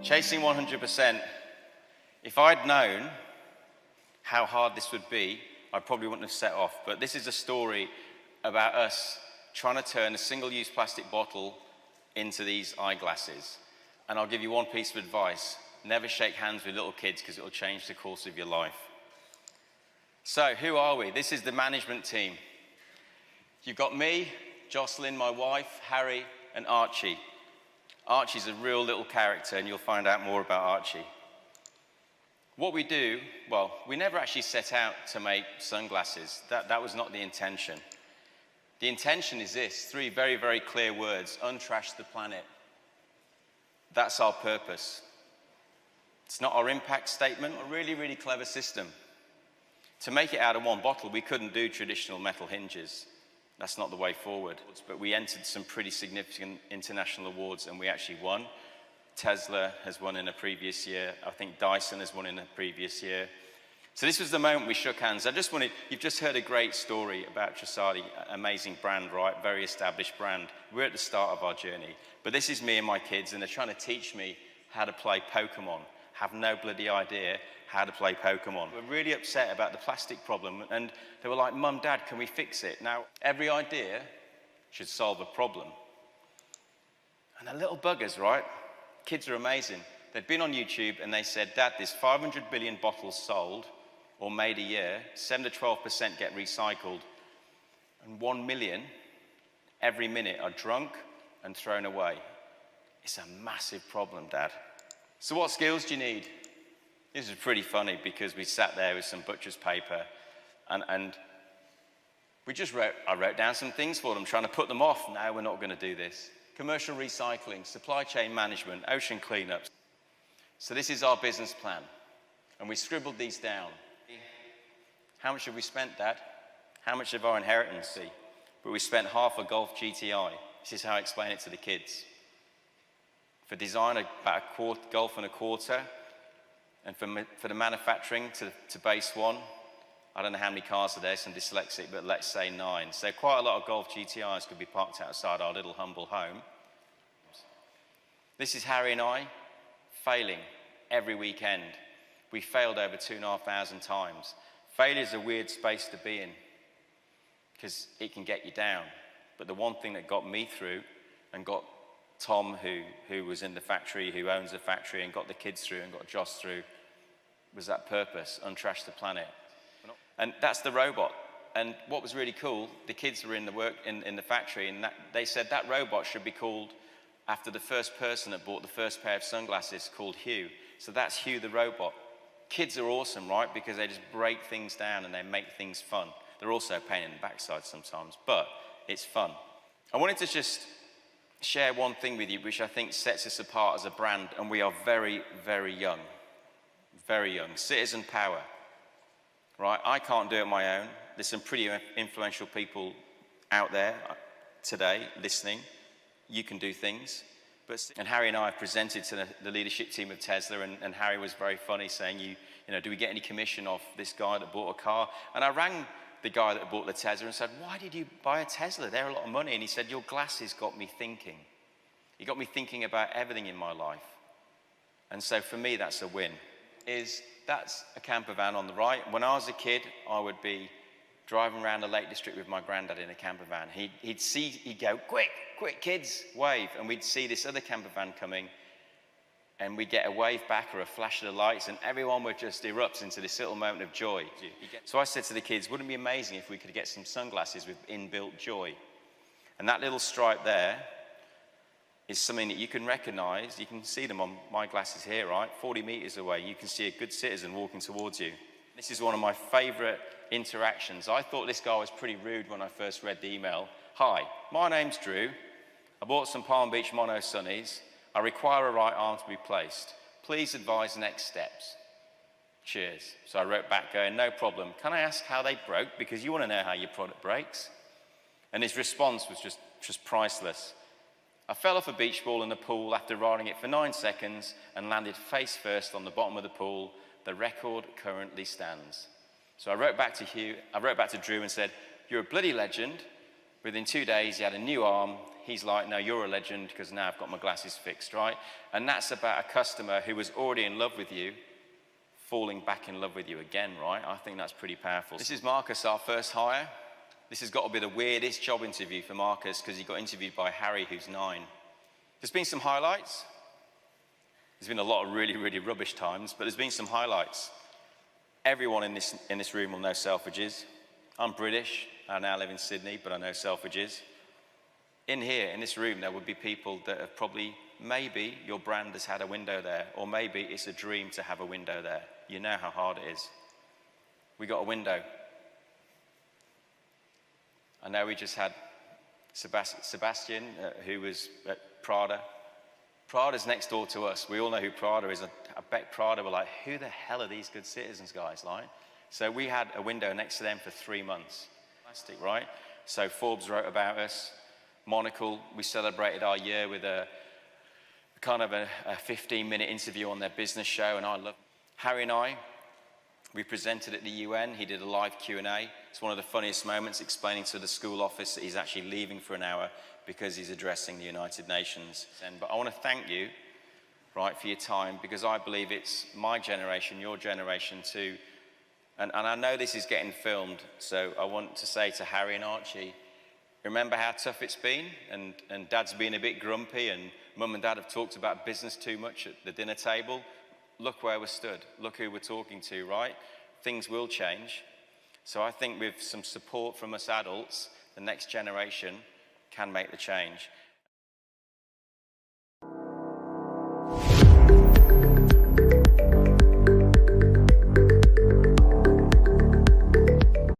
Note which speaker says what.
Speaker 1: Chasing 100%, if I'd known how hard this would be, I probably wouldn't have set off. But this is a story about us trying to turn a single-use plastic bottle into these eyeglasses. And I'll give you one piece of advice. Never shake hands with little kids because it will change the course of your life. So who are we? This is the management team. You've got me, Jocelyn, my wife, Harry, and Archie. Archie's a real little character, and you'll find out more about Archie. What we do, well, we never actually set out to make sunglasses. That was not the intention. The intention is this, 3 very, very clear words: untrash the planet. That's our purpose. It's not our impact statement, a really, really clever system. To make it out of one bottle, we couldn't do traditional metal hinges. That's not the way forward. But we entered some pretty significant international awards, and we actually won. Tesla has won in a previous year. I think Dyson has won in a previous year. So this was the moment we shook hands. You've just heard a great story about Trussardi, amazing brand, right? Very established brand. We're at the start of our journey. But this is me and my kids, and they're trying to teach me how to play Pokemon. Have no bloody idea how to play Pokemon. We're really upset about the plastic problem, and they were like, Mum, Dad, can we fix it? Now, every idea should solve a problem. And they're little buggers, right? Kids are amazing. They'd been on YouTube, and they said, Dad, there's 500 billion bottles sold or made a year, 7 to 12% get recycled, and 1 million every minute are drunk and thrown away. It's a massive problem, Dad. So what skills do you need? This is pretty funny because we sat there with some butcher's paper and I wrote down some things for them, trying to put them off. No, we're not going to do this. Commercial recycling, supply chain management, ocean cleanups. So this is our business plan. And we scribbled these down. How much have we spent, Dad? How much of our inheritance? But we spent half a Golf GTI. This is how I explain it to the kids. For design, about Golf and a quarter. And for the manufacturing to base one, I don't know how many cars are there, some dyslexic, but let's say 9. So quite a lot of Golf GTIs could be parked outside our little humble home. This is Harry and I failing every weekend. We failed over 2,500 times. Failure is a weird space to be in because it can get you down. But the one thing that got me through and got Tom, who was in the factory, who owns the factory, and got the kids through and got Joss through, was that purpose, untrash the planet. And that's the robot. And what was really cool, the kids were in the factory, and they said that robot should be called after the first person that bought the first pair of sunglasses, called Hugh. So that's Hugh the robot. Kids are awesome, right? Because they just break things down and they make things fun. They're also a pain in the backside sometimes, but it's fun. I wanted to just share one thing with you, which I think sets us apart as a brand, and we are very, very young. Very young. Citizen power. Right? I can't do it on my own. There's some pretty influential people out there today listening. You can do things. And Harry and I have presented to the leadership team of Tesla, and Harry was very funny, saying, you know, do we get any commission off this guy that bought a car? And I rang the guy that bought the Tesla and said, why did you buy a Tesla? They're a lot of money. And he said, your glasses got me thinking. It got me thinking about everything in my life. And so for me, that's a win. That's a camper van on the right. When I was a kid, I would be driving around the Lake District with my granddad in a camper van. He'd go, quick, quick, kids, wave. And we'd see this other camper van coming, and we'd get a wave back or a flash of the lights, and everyone would just erupt into this little moment of joy. So I said to the kids, wouldn't it be amazing if we could get some sunglasses with inbuilt joy? And that little stripe there is something that you can recognize. You can see them on my glasses here, right? 40 meters away, you can see a good citizen walking towards you. This is one of my favorite interactions. I thought this guy was pretty rude when I first read the email. Hi, my name's Drew. I bought some Palm Beach Mono Sunnies. I require a right arm to be placed. Please advise next steps. Cheers. So I wrote back going, no problem. Can I ask how they broke? Because you want to know how your product breaks. And his response was just priceless. I fell off a beach ball in the pool after riding it for 9 seconds and landed face first on the bottom of the pool. The record currently stands. So I wrote back to Drew and said, you're a bloody legend, Within 2 days, he had a new arm. He's like, no, you're a legend because now I've got my glasses fixed, right? And that's about a customer who was already in love with you, falling back in love with you again, right? I think that's pretty powerful. This is Marcus, our first hire. This has got to be the weirdest job interview for Marcus because he got interviewed by Harry, who's 9. There's been some highlights. There's been a lot of really, really rubbish times, but there's been some highlights. Everyone in this room will know Selfridges. I'm British. I now live in Sydney, but I know Selfridges. In here, in this room, there would be people that have probably, maybe your brand has had a window there, or maybe it's a dream to have a window there. You know how hard it is. We got a window. I know we just had Sebastian, who was at Prada. Prada's next door to us. We all know who Prada is. I bet Prada were like, who the hell are these good citizens guys, like? So we had a window next to them for 3 months. Fantastic, right? So Forbes wrote about us. Monocle, we celebrated our year with a kind of a 15-minute interview on their business show, and I love it. Harry and I, we presented at the UN. He did a live Q&A. It's one of the funniest moments, explaining to the school office that he's actually leaving for an hour because he's addressing the United Nations. But I want to thank you, right, for your time, because I believe it's my generation, your generation too. And I know this is getting filmed, so I want to say to Harry and Archie, remember how tough it's been? And Dad's been a bit grumpy, and Mum and Dad have talked about business too much at the dinner table. Look where we're stood. Look who we're talking to, right? Things will change. So I think with some support from us adults, the next generation can make the change.